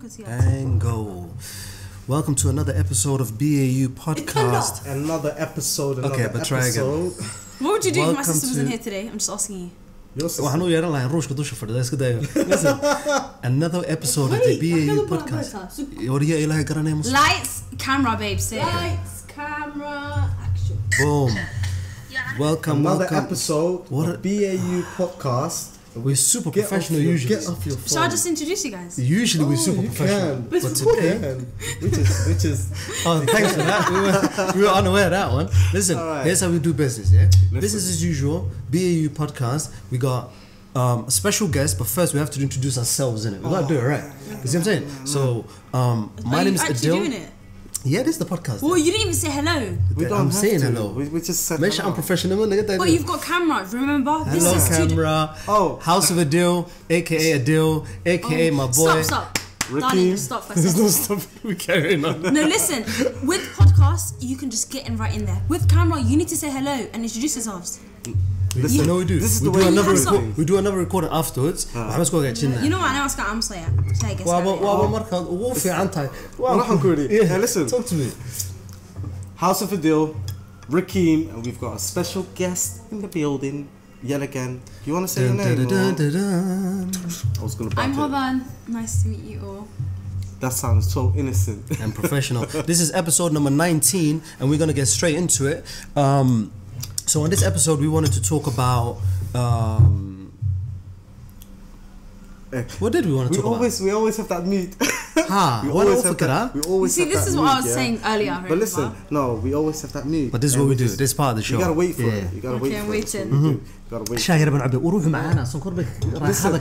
because he And go. Welcome to another episode of BAU podcast. Another episode. Okay, but try again. What would you do if my sister wasn't here today? I'm just asking you. Your sister. Listen, another episode of the BAU podcast. Lights, camera, babe. Say lights, camera, action. Boom. Welcome, another welcome. episode of BAU podcast. We're super professional usually. Get off your phone. Shall I just introduce you guys? Usually we're super professional. But today, which is. Oh, thanks for that. We were unaware of that one. Listen, here's how we do business. Yeah, business as usual. BAU podcast. We got a special guest, but first we have to introduce ourselves. In it, we gotta do it right. You see what I'm saying? So, my name is Adil. Doing it? Yeah, this is the podcast. Well, you didn't even say hello. I'm saying hello. We just said hello. I'm professional. But you've got camera, remember? Hello, this is camera. House of Adil, aka Adil, aka my boy. Stop. Rakeem. Stop for a There's second. no stuff we carrying on. No, listen. With podcast, you can just get in right in there. With camera, you need to say hello and introduce yourselves. Listen, no, we do. This is we the do way another recording. we do another recording afterwards. Let's go get You know what? Now I'm saying. Hey, listen. Talk to me. House of Adil, Rakeem, and we've got a special guest in the building yet again. You want to say your name? I was gonna. I'm Hodhen. Nice to meet you all. That sounds so innocent and professional. This is episode number 19, and we're gonna get straight into it. So on this episode, we wanted to talk about. What did we want to talk about? We always have that mood. We always have that. We always see, this is what I was saying earlier. But listen, no, we always have that mood. But this is what we do. This is part of the show. You gotta wait for it. You gotta wait for it. You gotta wait.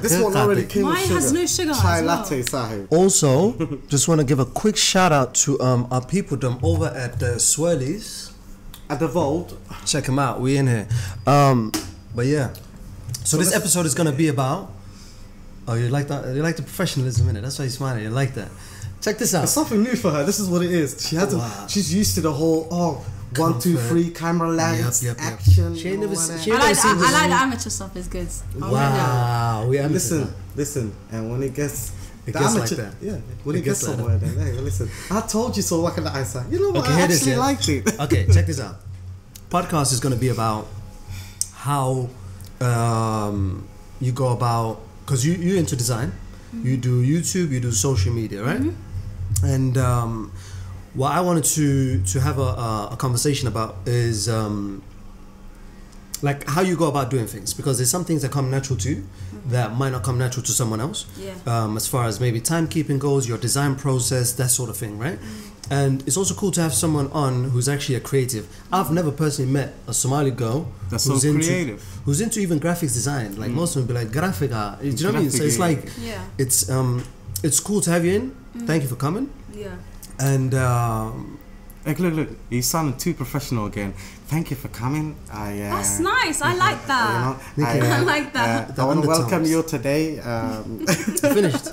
This one already came with sugar. Mine has no sugar. Chai latte, Sahib. Also, just want to give a quick shout out to our people over at Swirlys. At the vault. Check them out. We in here. But yeah. So this episode is gonna be about. Oh, you like that? You like the professionalism in it. That's why you're smiling. You like that. Check this out. It's something new for her. This is what it is. She has she's used to the whole 1, 2, 3 camera lens action. She ain't never seen. I like the amateur stuff. It's good. Wow. We listen. And when it gets like that. Yeah. When it gets somewhere, then hey, listen. I told you so. What can I say? You know what? Okay, I actually liked it. Okay, check this out. Podcast is going to be about how you go about. Because you're into design, you do YouTube, you do social media, right? And what I wanted to have a conversation about is like how you go about doing things, because there's some things that come natural to you that might not come natural to someone else. As far as maybe timekeeping goes, your design process, that sort of thing, right? And it's also cool to have someone on who's actually a creative. I've never personally met a Somali girl who's creative, who's into even graphics design. Like most of them be like graphic art. Do you know what I mean? So it's like it's cool to have you in. Thank you for coming. Yeah. And hey, look, you sounded too professional again. Thank you for coming. That's nice. I like that. I like that. I want to welcome you today. Finished.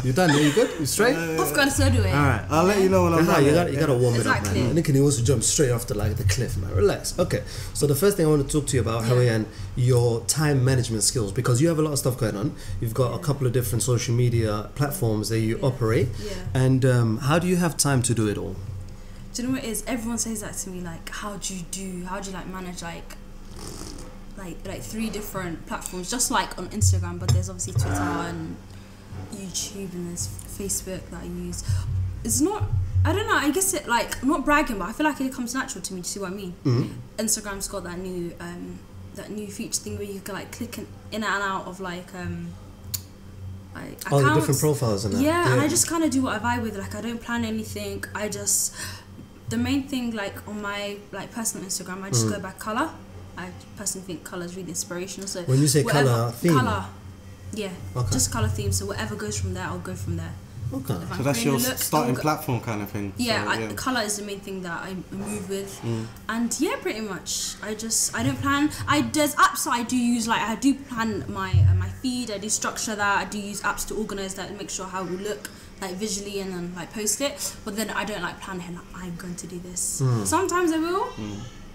You done? You good? You straight? Of course, so do it. All right. I'll let you know when I'm done. You gotta warm it up, man. Nick, he wants to jump straight off the cliff, man. Relax. Okay. So the first thing I want to talk to you about, Harian, your time management skills, because you have a lot of stuff going on. You've got a couple of different social media platforms that you operate, and how do you have time to do it all? Do you know what it is? Everyone says that to me, like, how do you like manage like 3 different platforms, just like on Instagram, but there's obviously Twitter and YouTube and there's Facebook that I use. It's not, I don't know, I guess it, like, I'm not bragging, but I feel like it comes natural to me. Do you see what I mean? Instagram's got that new feature thing where you can like click in and out of like all the different profiles and that. Yeah, and I just kind of do what I vibe with. Like, I don't plan anything. The main thing, like on my like personal Instagram, I just go by color. I personally think color is really inspirational. So when you say color theme, just color theme. So whatever goes from there, I'll go from there. Okay. So that's your starting platform kind of thing. Yeah, so, color is the main thing that I move with, and yeah, pretty much. I don't plan. There's apps that I do use. Like, I do plan my feed. I do structure that. I do use apps to organize that and make sure how it will look like visually, and then like post it. But then I don't like plan it. Like, I'm going to do this. Sometimes I will.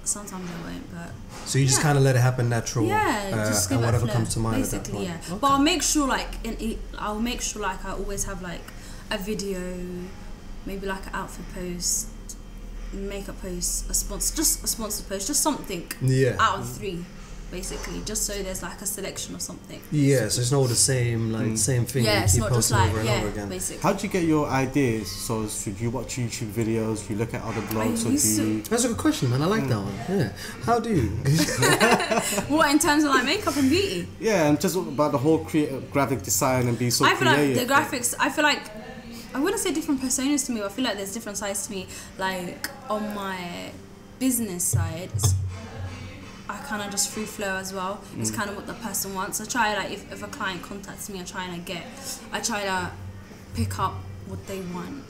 Sometimes I won't, but so you just kind of let it happen natural, just and whatever comes to mind. Basically, at that point. Okay. But I'll make sure, like, I always have like a video, maybe like an outfit post, makeup post, a sponsored post, just something out of 3. Basically, just so there's like a selection of something. Yeah, so it's not all the same, like same thing. Yeah, it's not just like over and over again. basically. How do you get your ideas? So, should you watch YouTube videos? You look at other blogs, or do you? That's a good question, man. I like that one. Yeah. How do you? What, in terms of like makeup and beauty? Yeah, and just about the whole graphic design and be so I feel creative. like the graphics. I feel like I wouldn't say different personas to me. But I feel like there's different sides to me. Like on my business side, I kind of just free flow as well. It's kind of what the person wants. I try, like, if a client contacts me, I try to pick up what they want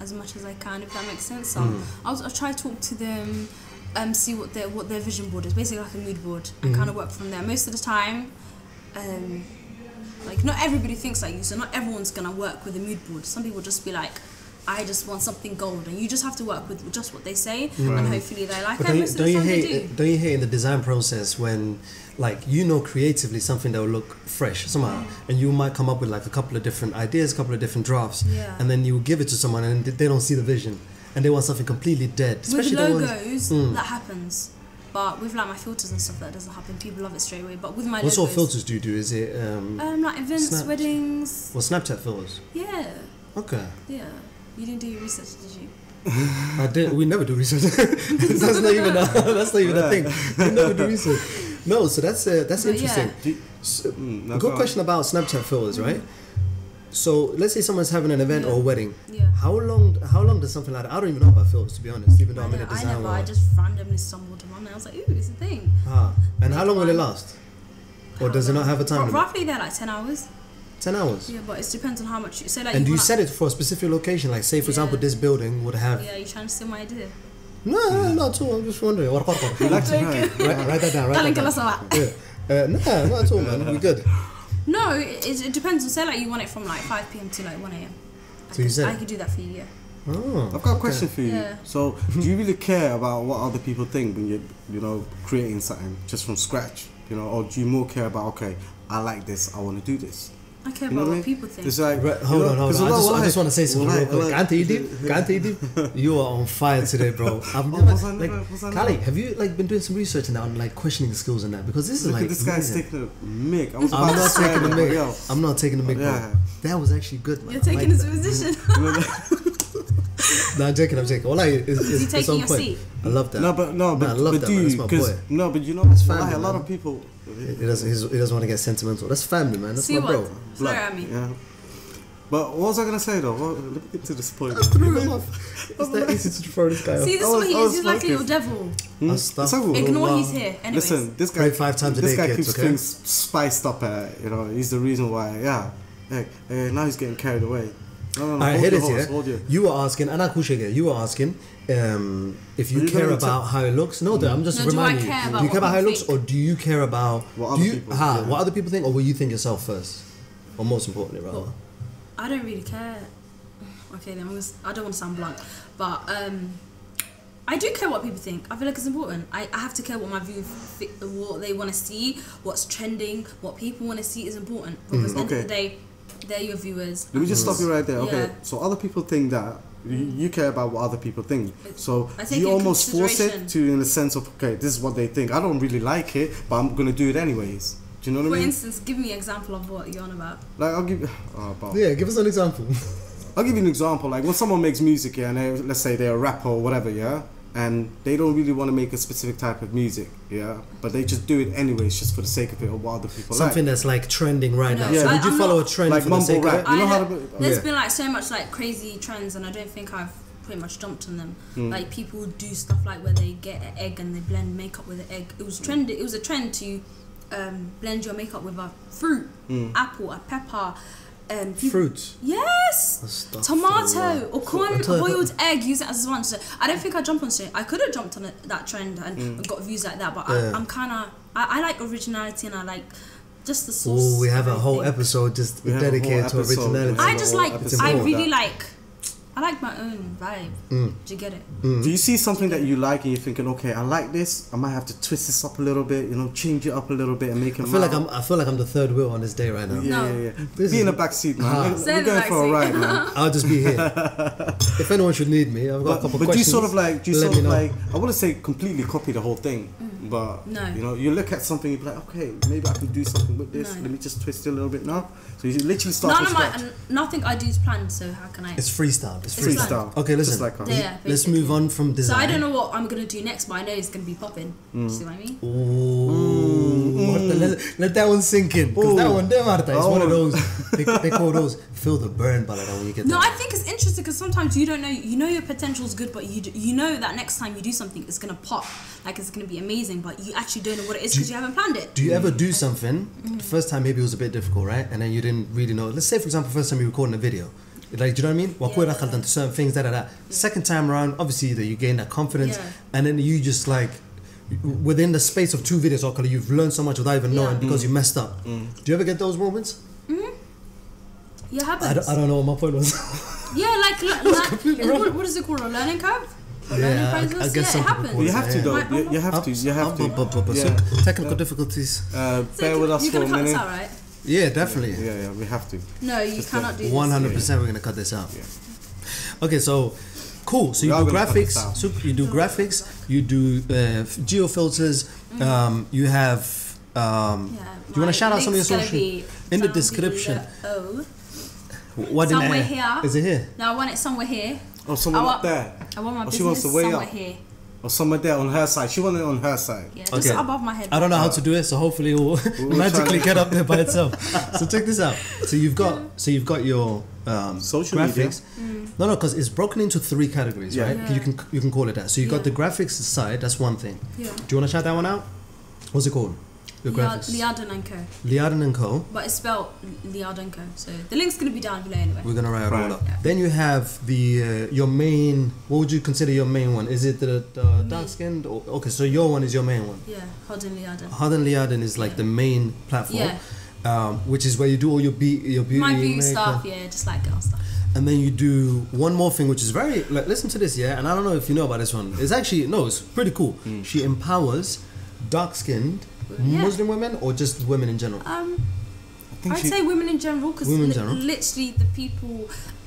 as much as I can, if that makes sense. So I'll try to talk to them, see what their vision board is, basically like a mood board, and kind of work from there. Most of the time, like, not everybody thinks like you, so not everyone's gonna work with a mood board. Some people just be like, I just want something gold, and you just have to work with just what they say, and hopefully they like it. Don't you hate in the design process when, like, creatively something that will look fresh somehow, and you might come up with like a couple of different ideas, a couple of different drafts, and then you give it to someone and they don't see the vision, and they want something completely dead. Especially with logos, that happens. But with like my filters and stuff, that doesn't happen. People love it straight away. But with my what sort of filters do you do? Is it like events, weddings? Well, Snapchat filters. Yeah. Okay. Yeah. You didn't do your research, did you? I did. We never do research. That's not even a thing. We never do research. No, so that's interesting. Yeah. Good question about Snapchat filters, right? So let's say someone's having an event or a wedding. Yeah. How long does something like that? I don't even know about filters, to be honest. Even though I'm in a design world. I just randomly stumbled upon it. I was like, ooh, it's a thing. And how long will it last? Or does it not have a time limit? Roughly they're like 10 hours. 10 hours? Yeah, but it depends on how much you say. Like, and do you set it for a specific location? Like, say, for example, this building would have... Yeah, you're trying to steal my idea? No, not at all. I'm just wondering. Write that down. No, not at all, man. We're good. No, it depends. Say, like, you want it from, like, 5 p.m. to, like, 1 a.m. I could do that for you, yeah. Oh, I've got a question for you. Yeah. So, do you really care about what other people think when you're, creating something just from scratch? Or do you more care about, okay, I like this, I want to do this? I care about what people think. It's like, hold on. I just want to say something real quick. Adil, you are on fire today, bro. I've never, Kali, have you been doing some research on questioning skills and that? Because this is this guy's taking a mic. I'm not taking the mic, bro. That was actually good, man. You're taking his position. No, I'm joking. Is he taking your seat? I love that. I love that. That's my boy. No, but that's family, a lot of people. He doesn't want to get sentimental. That's family, man. That's my bro. Sorry, I mean. Yeah. But what was I gonna say though? Let me get to this point. I threw him off. It's that easy to throw this guy off. See, this is what he is. He's like a little devil. Ignore he's here. Anyways. Listen, this guy. Pray 5 times a day. This guy keeps things spiced up. He's the reason why. Yeah. Now he's getting carried away. No. Alright, here it is. You were asking, and you were asking if you care about how it looks. No, I'm just reminding you. Do you care about how it looks, or do you care about what other people think, or will you think yourself first, or most importantly, rather? I don't really care. Okay, then I don't want to sound blunt, but I do care what people think. I feel like it's important. I have to care what my what they want to see, what's trending, what people want to see is important, because at the end of the day, they're your viewers. Let me just stop you right there. Okay, so other people think that you care about what other people think. So you almost force it to, in the sense of, okay, this is what they think. I don't really like it, but I'm gonna do it anyways. Do you know what I mean? For instance, give me an example of what you're on about. Like, I'll give. Give us an example. I'll give you an example. Like when someone makes music, and let's say they're a rapper or whatever, and they don't really want to make a specific type of music, but they just do it anyways, just for the sake of it, or what other people something that's like trending right now. Yeah. So would you follow a trend like for mumble the sake rap? of it? There's been like so much like crazy trends, and I don't think I've pretty much jumped on them. Like people do stuff like where they get an egg and they blend makeup with an egg. It was trendy. It was a trend to blend your makeup with a fruit, apple, a pepper. Fruit. Yes. Tomato or corn, boiled egg. Use it as one. So I don't think I jumped on it. I could have jumped on that trend and got views like that. But I'm kind of. I like originality, and I like just the sauce. Oh, we have a whole episode just dedicated to originality. I just like. I really like I like my own vibe. Do you get it? Do you see something that you like and you're thinking, okay, I like this, I might have to twist this up a little bit, you know, change it up a little bit and make it I feel like I'm the third wheel on this day right now. Yeah. Be in the back seat, man. We're going for a ride, man. I'll just be here. If anyone should need me, I've got a couple questions. But do you sort of like, I wouldn't say completely copy the whole thing, but you know, you look at something, you're like, okay, maybe I can do something with this. Let me just twist it a little bit now. So you literally start from scratch. Nothing I do is planned, so how can I? It's freestyle. It's freestyle. Okay, listen. Like let's move on from design. So I don't know what I'm gonna do next, but I know it's gonna be popping. See what I mean? Let that one sink in. Because that one, Marta, is one of those. They call those feel the burn, but when you get. No, I think it's interesting because sometimes you don't know. You know your potential is good, but you know that next time you do something, it's gonna pop. Like it's gonna be amazing, but you actually don't know what it is because you haven't planned it. Do you ever do something? The first time maybe it was a bit difficult, right? And then you didn't really know. Let's say, for example, first time you're recording a video. Like, do you know what I mean? Certain things, Second time around, obviously, you gain that confidence, and then you just like, within the space of 2 videos, okay, you've learned so much without even knowing because you messed up. Do you ever get those moments? Yeah, it happens. I don't know what my point was. Yeah, like what is it called? A learning curve? Yeah, I guess it happens. You have to though. You have to. Technical difficulties. Bear with us for a minute. Out, right? Yeah, definitely. Yeah, we have to. No, you cannot do this. 100%. We're gonna cut this out. Okay, so cool. So you do graphics. So you do graphics. You do geo filters. You have. Do you want to shout out some of your social in the description? What somewhere here. Is it here? No, I want it somewhere here. Oh, somewhere up there. I want my business somewhere here. Or somewhere there on her side. She wanted it on her side. Yeah, just above my head. I don't know how to do it, so hopefully it will magically get up there by itself. So check this out. So you've got your social graphics. Media. No, because it's broken into 3 categories, right? Yeah. You can call it that. So you've got the graphics side. That's one thing. Yeah. Do you want to shout that one out? What's it called? The graphics. Liaden and Co. Liaden and Co. But it's spelled Liaden and Co. So the link's gonna be down below anyway. We're gonna write it all up. Yeah. Then you have the your main. What would you consider your main one? Is it the dark skinned? Okay, so your one is your main one. Yeah, Hodhen Liaden. Hodhen Liaden is like the main platform. Yeah. Which is where you do all your beauty. My beauty stuff, just like girl stuff. And then you do one more thing, which is very like listen to this, yeah. And I don't know if you know about this one. It's actually it's pretty cool. She empowers dark skinned. Muslim women or just women in general? I'd say women in general because literally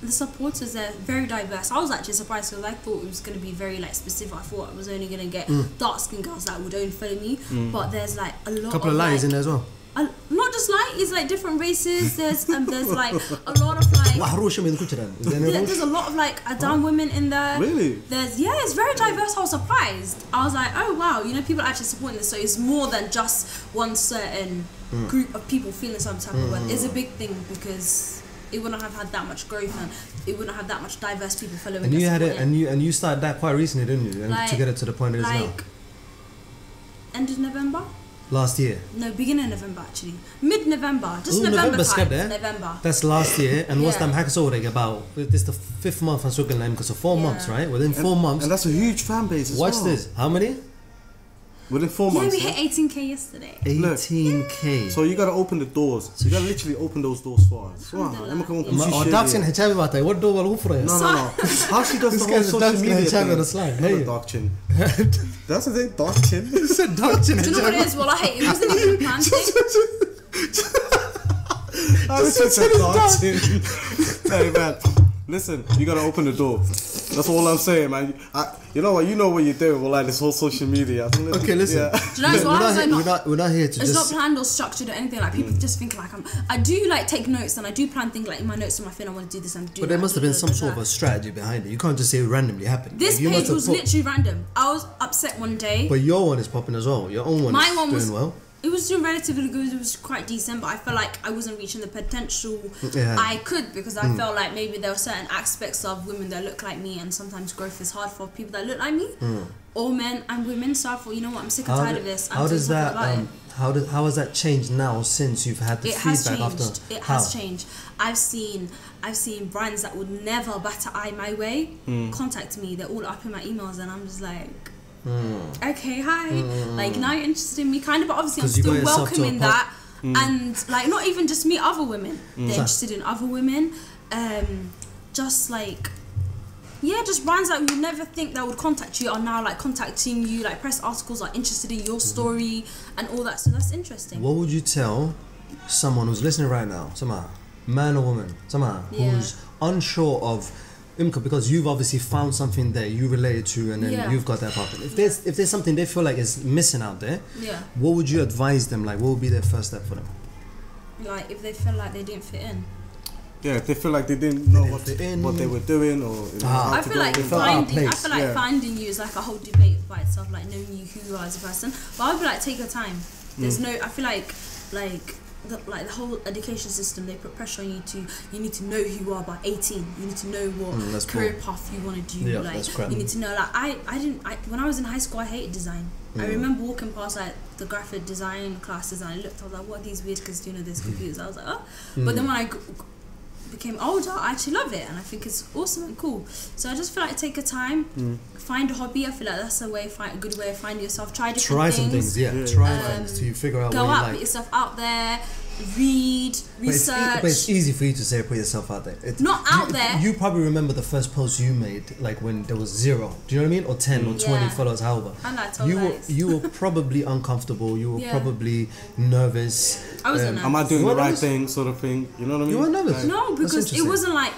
the supporters are very diverse. I was actually surprised because I thought it was going to be very like specific. I thought I was only going to get dark skinned girls that would only follow me, but there's like a lot. Couple of lines in there as well. Not just like it's like different races. There's like a lot of like. There's a lot of like Adam women in there. Really? It's very diverse. I was surprised. I was like, oh wow, people are actually supporting this. So it's more than just one certain group of people feeling some type of way. It's a big thing because it wouldn't have had that much growth and it wouldn't have that much diverse people following. And you had it, and you started that quite recently, didn't you? And to get it to the point it is now. End of November. Last year? No, beginning of November actually. Mid-November. Just November time. November. That's last year. And what's time about? This is the 5th month I'm struggling name because of 4 months, right? Within 4 months. And that's a huge fan base as well. Watch this. How many? Within 4 months. Yeah, we hit 18k yesterday. 18k. So you gotta open the doors. So you gotta literally open those doors for us. Wow. Dark skin hijabi bata. What door will go No. How she does the whole social media thing? Dark chin. That's the thing, dark chin. It's a dark chin. Do you know what it is? Well, I hate it. It wasn't even a plan thing. I was just a dark chin. Hey man, listen, you gotta open the door. That's all I'm saying, man. You know what you're doing with like this whole social media. Okay, listen. Do you know we're not here to it's not planned or structured or anything. Like people just think like I do like take notes and I do plan things like in my notes on my phone. I want to do this and do. But there must have been some sort of a strategy behind it. You can't just say it randomly happened. This page was literally random. I was upset one day. But your one is popping as well. Your own one is doing well. It was doing relatively good. It was quite decent, but I felt like I wasn't reaching the potential I could because I felt like maybe there were certain aspects of women that look like me, and sometimes growth is hard for people that look like me, or men and women. So I thought, you know what, I'm sick and tired of this. How has that changed now since you've had the feedback after? It has changed. I've seen brands that would never bat an eye my way contact me. They're all up in my emails, and I'm just like. Okay, hi. Like now you're interested in me, kind of, but obviously I'm still welcoming that, and like not even just me, other women. They're interested in other women. Just like Yeah, just brands that you never think that would contact you are now like contacting you, like press articles are interested in your story and all that. So that's interesting. What would you tell someone who's listening right now, man or woman, who's unsure of income, because you've obviously found something there you relate to, and then you've got that part. If there's something they feel like is missing out there, what would you advise them? Like, what would be their first step for them? Like, if they feel like they didn't fit in. Yeah, if they feel like they didn't know what they were doing, or I feel like finding you is like a whole debate by itself, like knowing you, who you are as a person. But I'd be like, take your time. There's no. I feel like the whole education system, they put pressure on you you need to know who you are by 18. You need to know what career path you want to do. Yeah, like you need to know. Like when I was in high school, I hated design. I remember walking past like the graphic design classes, and I looked. I was like, what are these weird kids doing with these computers? I was like, oh. But then when I became older, I actually love it, and I think it's awesome and cool. So I just feel like take your time, find a hobby. I feel like that's a good way of finding yourself. Try different things. Try things till you figure out. Go out, put yourself out there, read, research. But it's easy for you to say put yourself out there. It's not out there. You probably remember the first post you made, like when there was 0. Do you know what I mean? Or 10 or 20 followers, however. You were probably uncomfortable. You were probably nervous. I wasn't nervous. Am I doing the right thing, sort of thing? You know what I mean? You were nervous. No, because it wasn't like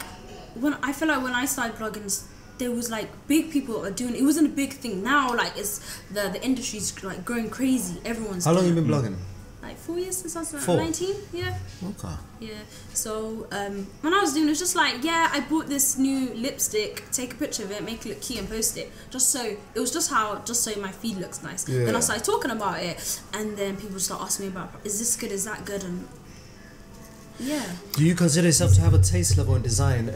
when I feel like when I started blogging, there was like big people are doing. It wasn't a big thing. Now, like it's the industry's like growing crazy. Everyone's. How long have you been blogging? Like 4 years since I was 19. Yeah. Okay. Yeah. So when I was doing it, was just like, I bought this new lipstick, take a picture of it, make it look cute and post it. Just so my feed looks nice. Yeah. Then I started talking about it, and then people start asking me about, is this good, is that good, and do you consider yourself to have a taste level in design,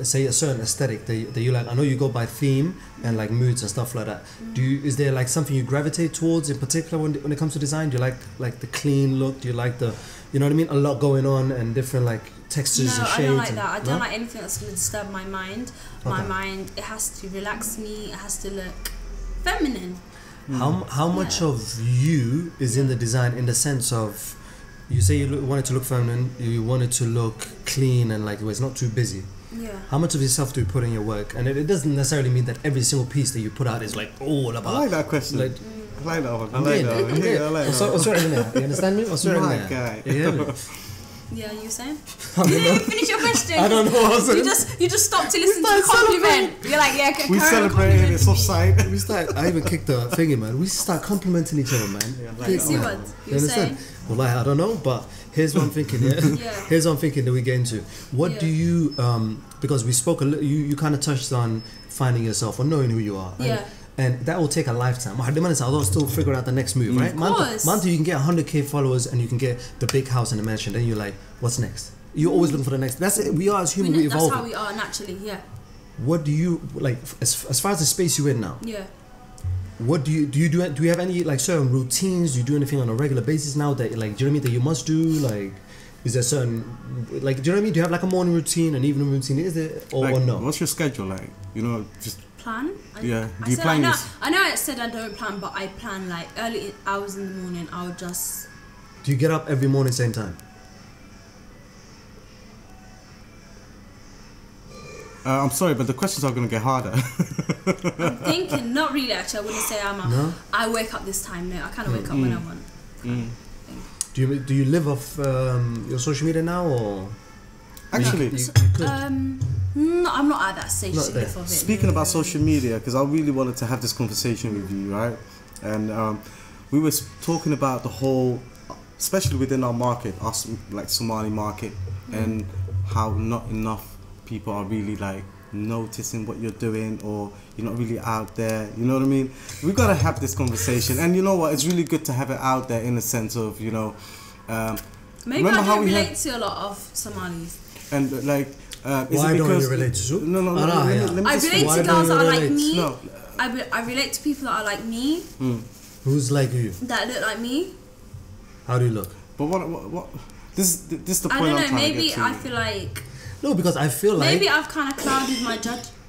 say a certain aesthetic that you like? I know you go by theme and like moods and stuff like that. Is there like something you gravitate towards in particular when it comes to design? Do you like the clean look? Do you like the, you know what I mean, a lot going on and different like textures and shades? No, I don't like that. I don't like anything that's going to disturb my mind. My mind, it has to relax me. It has to look feminine. How much of you is in the design, in the sense of, you say you want it to look feminine, you want it to look clean and like it's not too busy. Yeah. How much of yourself do you put in your work? And it doesn't necessarily mean that every single piece that you put out is like all about. I like that question. Like, I like that one. I like that one. What's in there? You understand me? What's in there? Guy. Yeah, you were saying? You didn't finish your question. I don't know. You just stopped to listen to the compliment. You're like, we celebrated it offside. I even kicked the thingy, man. We start complimenting each other, man. You see what you saying? Well, I don't know, but here's what I'm thinking. Here's what I'm thinking that we get into. What do you? Because we spoke a little. You kind of touched on finding yourself or knowing who you are. And that will take a lifetime. I'll still figure out the next move, right? Month you can get 100k followers and you can get the big house in the mansion. Then you're like, what's next? You're always looking for the next. That's it. We are as human. We evolve. That's how we are naturally. Yeah. What do you like as far as the space you're in now? Yeah. What do you have any like certain routines? Do you do anything on a regular basis now that like, do you know what I mean, that you must do? Like, is there certain, like, do you know what I mean? Do you have like a morning routine, an evening routine? Is it or no? What's your schedule like? You know, just plan. Do you plan? I know I said I don't plan, but I plan like early hours in the morning. I'll just. Do you get up every morning same time? I'm sorry, but the questions are going to get harder. I'm thinking, not really actually. I wouldn't say I wake up this time. No, I kind of wake up when I want. Do you live off your social media now, or actually you could? No, I'm not at that stage to live off it. Speaking about social media, because I really wanted to have this conversation with you, right? And we were talking about the whole, especially within our market, like Somali market, and how not enough people are really like noticing what you're doing, or you're not really out there, you know what I mean? We've got to have this conversation, and you know what, it's really good to have it out there in the sense of, you know, maybe I don't relate to a lot of Somalis, and like why don't you relate to? No, let me I relate to girls that are like me. No. I relate to people that are like me. Who's like you? That look like me. How do you look? But what this is the point. I don't know, I'm trying maybe to get to. I feel like no, because I feel like maybe I've kind of clouded my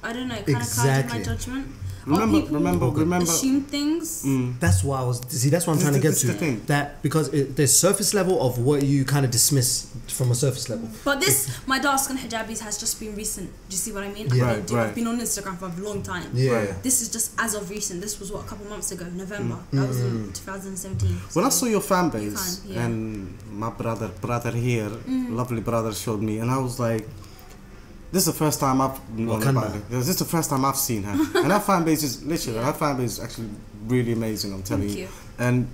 I don't know, kind of clouded my judgment. Remember. Assume things. That's why that's what I'm trying to get to. The thing. That because there's surface level of what you kind of dismiss from a surface level. But my dark skin hijabis has just been recent. Do you see what I mean? Yeah. I've been on Instagram for a long time. Yeah. This is just as of recent. This was a couple months ago, November. That was in 2017. When I saw your fan base yeah. and my brother here, lovely brother, showed me, and I was like, this is the first time this is the first time I've seen her, and her fan base is literally her fan base is actually really amazing. I'm telling you. And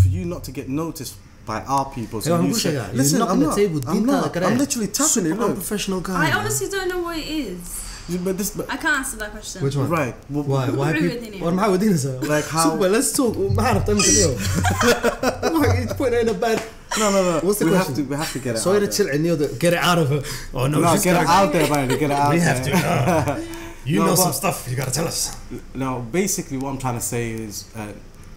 for you not to get noticed by our people, so you say, listen, I'm literally tapping it. Unprofessional guy. I honestly don't know what it is. But I can't answer that question. Which one? Right. Why people? Like how? Super, let's talk. He's putting her in a bed. No. What's the question? We have to get it. Sorry to chill and get it out of her. Oh no, get it out there, man. Get it out. We have to. You know some stuff. You gotta tell us. No, basically, what I'm trying to say is,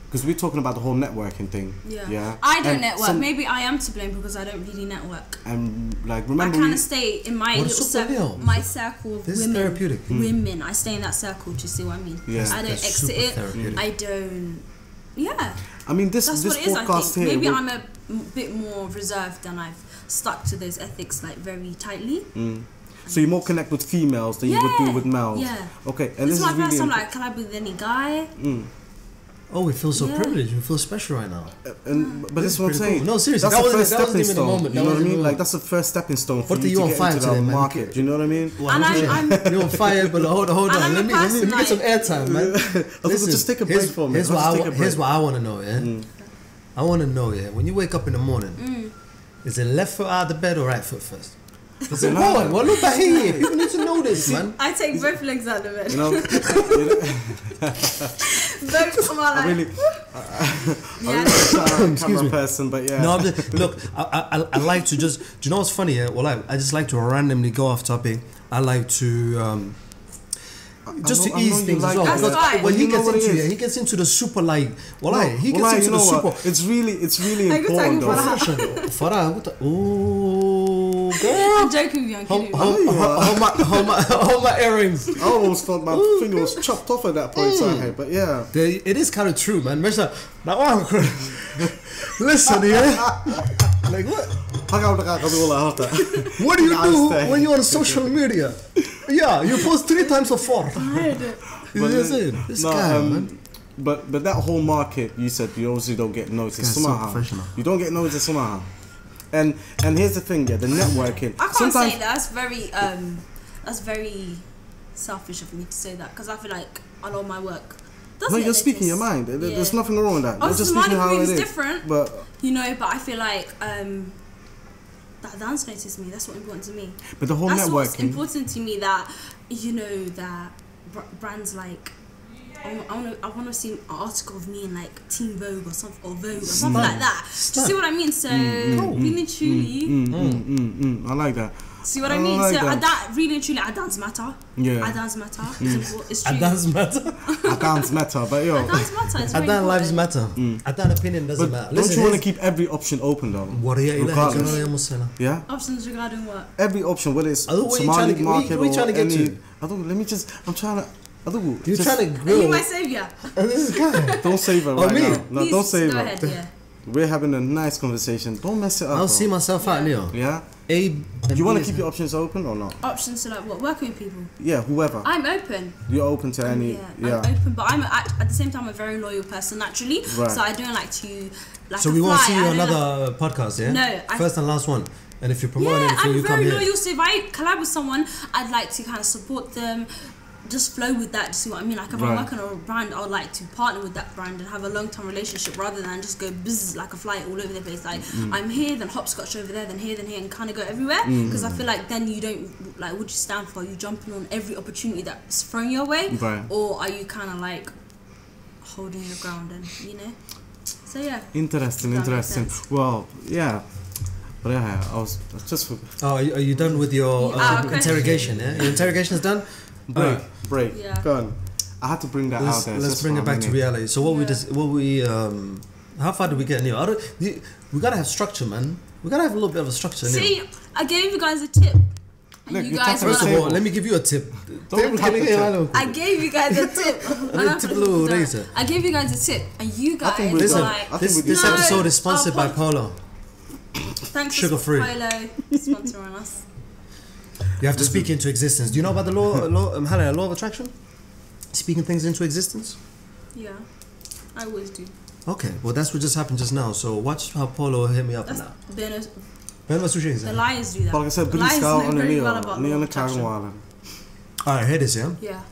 because we're talking about the whole networking thing. Yeah. I don't network. Maybe I am to blame because I don't really network. And like, remember, I kind of stay in my little circle, my circle of this women. Is therapeutic. Women. I stay in that circle. Do you see what I mean? Yeah. I don't exit it. I don't. Yeah. I mean, this podcast here. Maybe I'm a bit more reserved and I've stuck to those ethics like very tightly. So you more connect with females than you would do with males. Yeah. Okay. And this is my first time like collab with any guy. Oh, we feel so privileged. We feel special right now. But this is what I'm saying. Cool. No, seriously, that's that the first stepping stone. Moment. You know what I mean? Like that's the first stepping stone for you to get into the market. Do you know what I mean? You're on fire, but hold on. Let me get some airtime, man. Listen, just take a break for me. Here's what I want to know. Yeah, I want to know. Yeah, when you wake up in the morning, is it left foot out of the bed or right foot first? It's important. Well, look back here. People need to know this, man. I take both legs out of it. You know, both come out like. I'm a camera person, but yeah. No, look, I like to just. Do you know what's funny? Yeah, well, I just like to randomly go off topic. I like to. Just to ease things as well. Because when he gets into the super like, he gets into the super. It's really important though. Farah, oh, girl. I'm joking with you. I'm kidding. Hold my earrings. I almost thought my finger was chopped off at that point, but yeah. It is kind of true, man. Listen, yeah. Like what? What do you do when you're on social media? Yeah, you post 3 times or 4. This guy, man. But that whole market, you said you obviously don't get noticed somehow. You don't get noticed somehow. And here's the thing, the networking. I can't say that. That's very selfish of me to say that because I feel like a lot of my work. No, you're speaking your mind. There's nothing wrong with that. You're just speaking how it is. Different, but I feel like that dance noticed me. That's what's important to me. But the whole networking. That's what's important to me. That that brands like. I want to see an article of me in like Teen Vogue or something like that. Do you see what I mean? So really truly, I like that. See what I mean? So really and truly, I dance matter. Yeah. I dance matter. It's true. I dance matter. I dance matter, but yo. I dance matter. It's I dance lives matter. I dance opinion doesn't matter. Don't you want to keep every option open though? Regardless. Yeah. Options regarding what? Every option, whether it's Somali market or any. I'm trying to. You're trying to grill. Are you my saviour? This guy. Don't save her right now. No, don't save her. Go ahead, yeah. We're having a nice conversation. Don't mess it up. I'll see myself out, Leo. Yeah? You want to keep your options open or not? Options to like what? Working with people? Yeah, whoever. I'm open. You're open to any... Yeah, I'm open, but at the same time, I'm a very loyal person naturally. Right. So I don't like to... So we won't see you on another podcast, yeah? No. First and last one. And if you're promoting anything, you come here. I'm very loyal. So if I collab with someone, I'd like to kind of support them. Just flow with that, to see what I mean. Like if I'm working on a brand, I would like to partner with that brand and have a long-term relationship rather than just go buzz like a fly all over the place. Like I'm here, then hopscotch over there, then here, and kind of go everywhere. Because I feel like then you don't like what you stand for. Are you jumping on every opportunity that's thrown your way, or are you kind of like holding your ground and So yeah. Interesting. Well, yeah. But yeah, I was just. Oh, are you done with your interrogation? Yeah, your interrogation is done. Break. Yeah. Go on. I had to bring that out there. Let's bring it back to reality. So how far did we get in here? We gotta have structure, man. We gotta have a little bit of a structure. See, I gave you guys a tip. And Look, you guys first of all, let me give you a tip. Don't tap the tip. I gave you guys a tip. I gave you guys a tip, and you guys were like, this episode is sponsored by Polo. Thanks Sugar free. Polo sponsoring us. You have to speak into existence. Do you know about the law of attraction? Speaking things into existence? Yeah, I always do. Okay, well that's what just happened just now. So watch how Polo hit me up That's now. the lions do that. Like I said, The Billy lions Scout know on the very Neo. well about Neo law on of the Karen attraction. Walla. Alright, here it is, yeah? Yeah.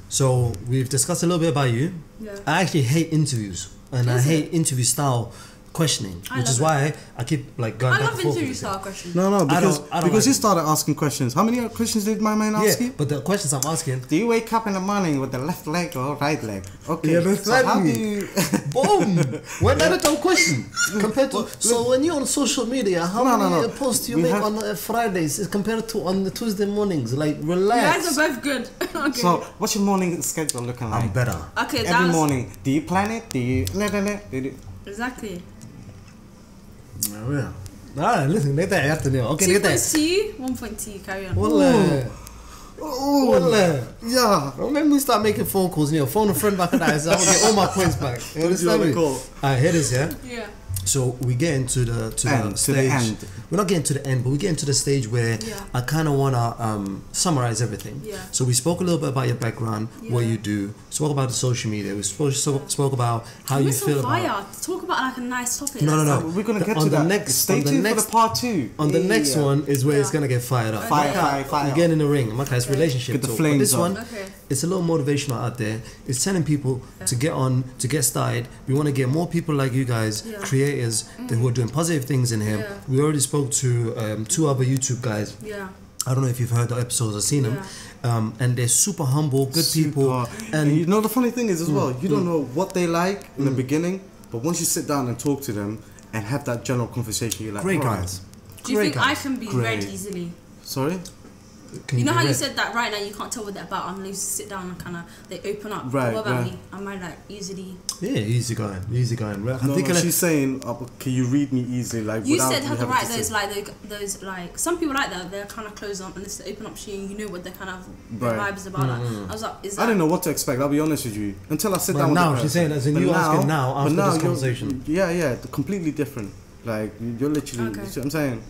So we've discussed a little bit about you. Yeah. I actually hate interviews. And I hate interview style questioning. Which is why I keep like going I back love and forth. interview style questions. No, because I don't like you it. started asking questions. How many questions did my man ask you? But the questions I'm asking. Do you wake up in the morning with the left leg or right leg? Okay. Yeah, so how do you... Boom! When that a dumb question compared to so when you're on social media, how many posts you make on Fridays is compared to on the Tuesday mornings? Like relax. You guys are both good. Okay. So what's your morning schedule looking like? I'm better. Okay, Every morning, do you plan it? Do you... Exactly. Oh, yeah. Alright, listen, let that after now. Okay, 2 let points that. to you, 1 point to you. Carry on. Wallah. Wallah. Yeah. Don't make me start making phone calls, phone a friend back and I will get all my points back. You understand me? Alright, here it is, yeah? Yeah. So we get into the stage. To the end. We're not getting to the end, but we get into the stage where I kind of want to summarize everything. Yeah. So we spoke a little bit about your background, what Yeah. you do. Spoke about the social media. We spoke about how you feel about. Talk about like a nice topic. No. We're gonna get on to the that. next. Stay on the tuned next, for the part 2. On the next one is where it's gonna get fired up. Fire. Get in the ring. My guy's relationship Get the talk. flames But this on. one, it's a little motivational out there. It's telling people to get on, to get started. We want to get more people like you guys, creators, who are doing positive things in here. Yeah. We already spoke to 2 other YouTube guys. Yeah. I don't know if you've heard the episodes or seen them. And they're super humble, good people. And you know the funny thing is as well, you don't know what they like in the beginning, but once you sit down and talk to them and have that general conversation, you're like, great alright. guys. Do you think I can be Great. read easily? Sorry? You know how you said that right now you can't tell what they're about unless you sit down and kind of they open up. Right, What about right. me? Am I like easily? Yeah, easy going. No, she's saying, can you read me easily? Like You without said me how to having write say- those those like some people like that they're kind of closed up unless they open up to you and you know what their kind of Right. vibes about that. I was like, is that? I didn't know what to expect, I'll be honest with you. Until I sit But down now with the she's saying as in But you asking but after this you're- conversation. Yeah, completely different. Like, you're literally, Okay. you see what I'm saying?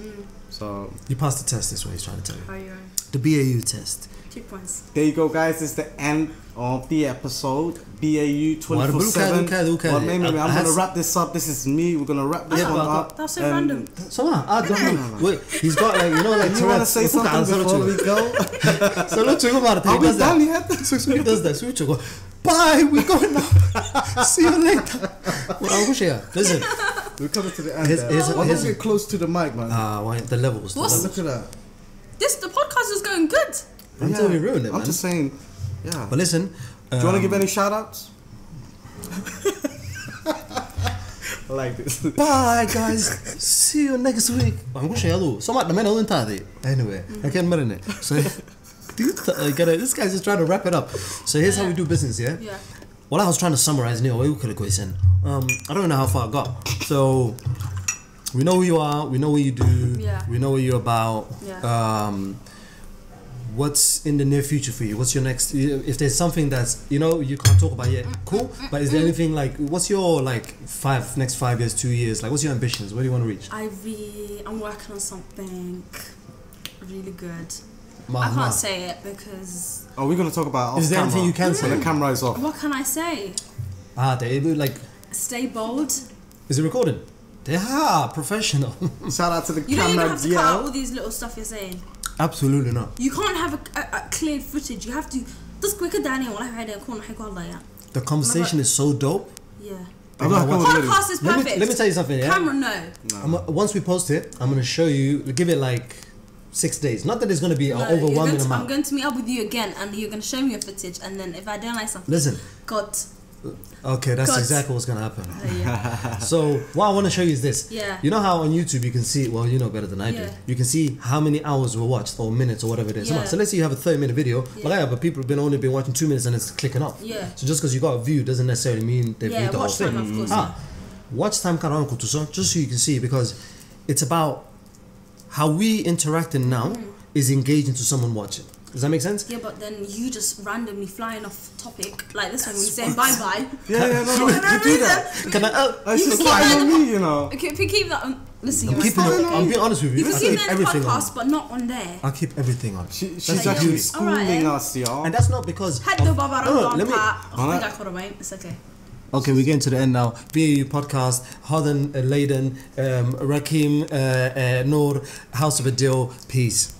So, You passed the test, this way he's trying to tell you. How you? The BAU test. 2 points. there you go, guys. This is the end of the episode. BAU247. I'm going to wrap this up. This is me. We're going to wrap this one up. That's so random. So I don't know. Wait, he's got like, like You want to say something before we go? So look, talk about it. Are He we does done that. yet? So he does that. So we go, bye, we're going now. See you later. Well, I wish you. Listen. We're coming to the end. Why don't get close to the mic, man? The levels. Look at that. The podcast is going good. Until we ruin it, man. I'm just saying, yeah. But listen. Do you want to give any shout outs? I like this. Bye, guys. See you next week. I'm going to show you. So much. Anyway, I can't remember it. So, this guy's just trying to wrap it up. So here's how we do business, yeah? Yeah. Well, I was trying to summarize, I don't know how far I got. So, we know who you are, we know what you do, we know what you're about. Yeah. What's in the near future for you? What's your next? If there's something that's you can't talk about yet, cool. But is there anything like? What's your like next 5 years, 2 years? Like, what's your ambitions? Where do you want to reach? I'm working on something really good. I can't say it because. Oh, we're gonna talk about off Is there camera. anything you can say? When the camera is off. What can I say? They like. Stay bold. Is it recording? Professional. Shout out to the You don't even camera. have to cut out all these little stuff you're saying. Absolutely not. You can't have a clear footage. You have to. The conversation is so dope. Yeah. Podcast is perfect. Let me tell you something. Yeah? Camera, no. Once we post it, I'm gonna show you. Give it like 6 days. Not that it's gonna be an overwhelming amount. I'm going to meet up with you again, and you're going to show me your footage. And then if I don't like something, listen. Okay, that's exactly what's gonna happen. Yeah. So what I want to show you is this. Yeah. You know how on YouTube you can see, well, you know better than I do. You can see how many hours were watched or minutes or whatever it is. Yeah. So let's say you have a 30-minute video, but people have only been watching 2 minutes and it's clicking up. Yeah. So just because you got a view doesn't necessarily mean they've viewed the whole thing. Of course. Watch time kind of just so you can see, because it's about how we interacting now is engaging to someone watching. Does that make sense? Yeah, but then you just randomly flying off topic like this one when you say bye-bye. Yeah, no, you do that. Can I? It's just like on me, you know. Okay, if you keep that on... Listen, I'm being honest with you. You can keep that in the podcast, but not on there. I keep everything on. She's actually schooling us, y'all. And that's not because... It's okay. Okay, we're getting to the end now. BAU podcast, Hodhen Liaden, Rakeem, Noor, House of Adil, peace.